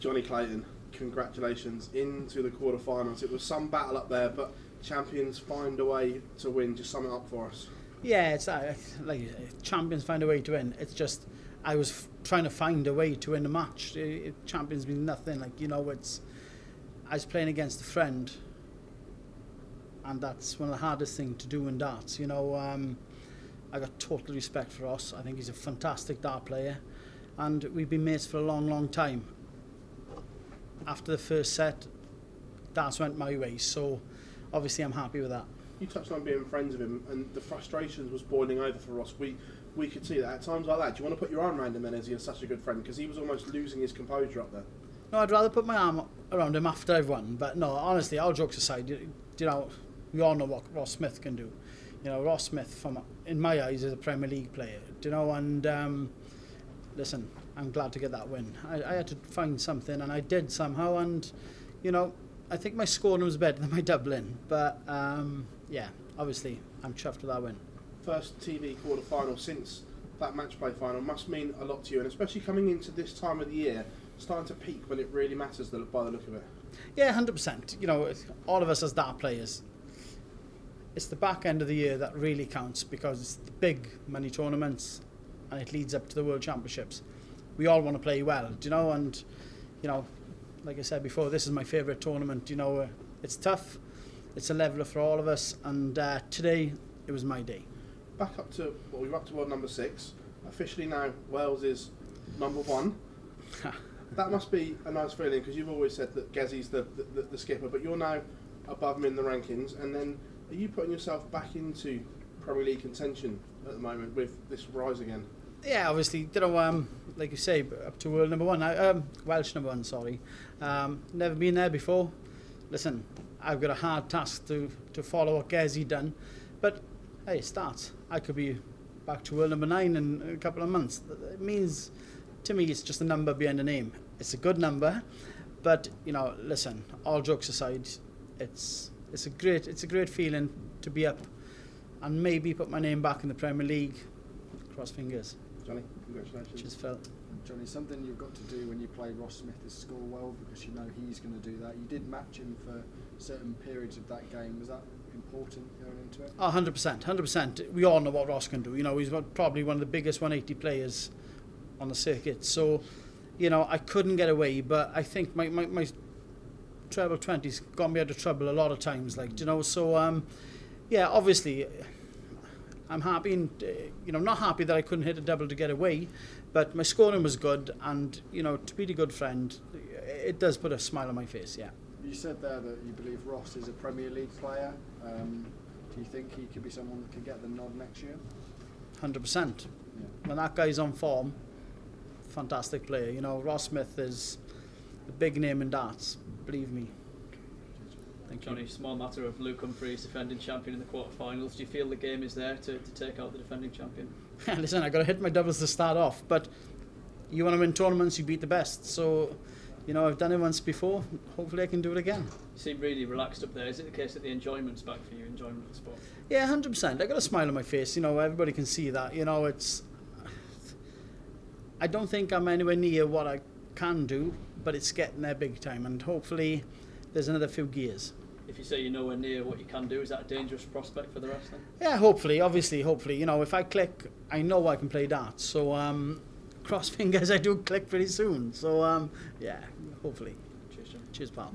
Jonny Clayton, congratulations, into the quarterfinals. It was some battle up there, but champions find a way to win. Just sum it up for us. Yeah, it's like champions find a way to win. It's just I was trying to find a way to win the match. Champions mean nothing. Like, you know, I was playing against a friend, and that's one of the hardest things to do in darts. You know, I got total respect for Ross. I think he's a fantastic dart player, and we've been mates for a long, long time. After the first set, darts went my way, so obviously I'm happy with that. You touched on being friends with him, and the frustrations was boiling over for Ross. We could see that at times like that. Do you want to put your arm around him then, as he is such a good friend? Because he was almost losing his composure up there. No, I'd rather put my arm around him after I've won. But no, honestly, all jokes aside, you know, we all know what Ross Smith can do. You know, Ross Smith, in my eyes, is a Premier League player. You know, and listen, I'm glad to get that win. I had to find something, and I did somehow. And you know, I think my scoring was better than my doubling. But yeah, obviously, I'm chuffed with that win. First TV quarter-final since that match play final must mean a lot to you, and especially coming into this time of the year, starting to peak when it really matters by the look of it. Yeah, 100%. You know, all of us as dart players, it's the back end of the year that really counts, because it's the big money tournaments and it leads up to the World Championships. We all want to play well, you know, and, you know, like I said before, this is my favourite tournament. You know, it's tough, it's a leveller for all of us, and today it was my day. Back up to, well, we're up to world number 6. Officially now, Wales is number 1. That must be a nice feeling, because you've always said that Gezzy's the skipper, but you're now above him in the rankings. And then, are you putting yourself back into Premier League contention at the moment with this rise again? Yeah, obviously, you know, like you say, up to world number 1, Welsh number 1, sorry. Never been there before. Listen, I've got a hard task to follow what Gezzy done, but hey, it starts. I could be back to world number 9 in a couple of months. It means, to me, it's just a number behind a name. It's a good number, but you know, listen, all jokes aside, it's a great feeling to be up and maybe put my name back in the Premier League. Cross fingers. Jonny, congratulations. Cheers, Phil. Jonny, something you've got to do when you play Ross Smith is score well, because you know he's going to do that. You did match him for certain periods of that game. Was that important going into it? Oh, 100%. We all know what Ross can do. You know, he's probably one of the biggest 180 players on the circuit. So, you know, I couldn't get away, but I think my treble 20's got me out of trouble a lot of times. Like, you know, so yeah, obviously, I'm happy, and you know, not happy that I couldn't hit a double to get away, but my scoring was good, and you know, to beat a good friend, it does put a smile on my face. Yeah. You said there that you believe Ross is a Premier League player. Do you think he could be someone that can get the nod next year? 100%. Yeah. When that guy's on form, fantastic player. You know, Ross Smith is a big name in darts. Believe me. Thank Jonny, you. small matter of Luke Humphries, defending champion in the quarterfinals. Do you feel the game is there to take out the defending champion? Listen, I got to hit my doubles to start off, but you want to win tournaments, you beat the best. So, you know, I've done it once before. Hopefully I can do it again. You seem really relaxed up there. Is it the case that the enjoyment's back for you, enjoyment of the sport? Yeah, 100%. I got a smile on my face. You know, everybody can see that. You know, I don't think I'm anywhere near what I can do, but it's getting there big time, and hopefully there's another few gears. If you say you're nowhere near what you can do, is that a dangerous prospect for the rest then? Yeah, hopefully. You know, if I click, I know I can play darts. So, cross fingers, I do click pretty soon. So, yeah, hopefully. Cheers, Jonny. Cheers, pal.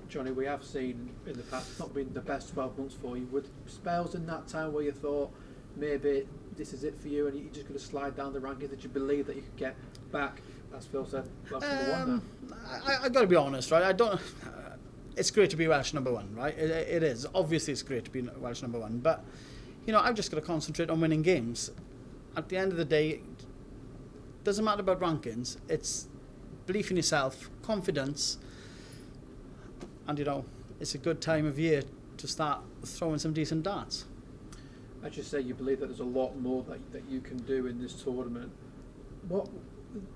Jonny, we have seen in the past, it's not been the best 12 months for you. With spells in that time where you thought maybe this is it for you and you're just going to slide down the rankings, that you believe that you could get back, as Phil said, Welsh number 1 now? I got to be honest, right? I don't. It's great to be Welsh number 1, right? It is. Obviously, it's great to be Welsh number 1, but you know, I've just got to concentrate on winning games. At the end of the day, it doesn't matter about rankings. It's belief in yourself, confidence, and you know, it's a good time of year to start throwing some decent darts. As you say, you believe that there's a lot more that you can do in this tournament. What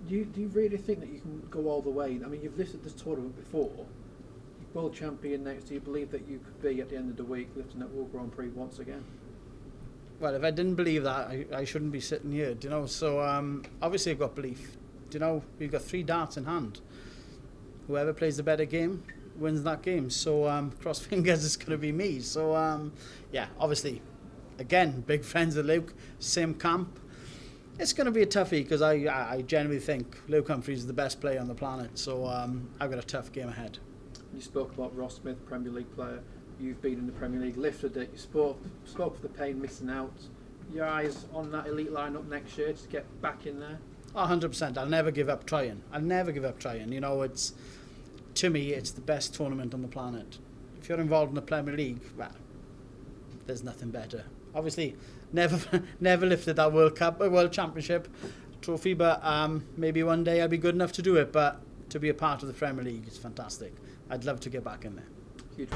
do you really think that you can go all the way? I mean, you've lifted this tournament before. You're world champion next. Do you believe that you could be at the end of the week lifting that World Grand Prix once again? Well, if I didn't believe that, I shouldn't be sitting here, do you know? So obviously I've got belief. Do you know, we've got 3 darts in hand. whoever plays the better game wins that game. So cross fingers, it's going to be me. So yeah, obviously, again, big friends with Luke, same camp. It's going to be a toughie because I genuinely think Luke Humphries is the best player on the planet. So I've got a tough game ahead. You spoke about Ross Smith, Premier League player. You've been in the Premier League, lifted it. You spoke of the pain missing out. Your eyes on that elite lineup next year to get back in there? 100%. I'll never give up trying. You know, to me, it's the best tournament on the planet. If you're involved in the Premier League, well, there's nothing better. Obviously, never lifted that World Championship trophy, but maybe one day I'll be good enough to do it. But to be a part of the Premier League is fantastic. I'd love to get back in there. Huge.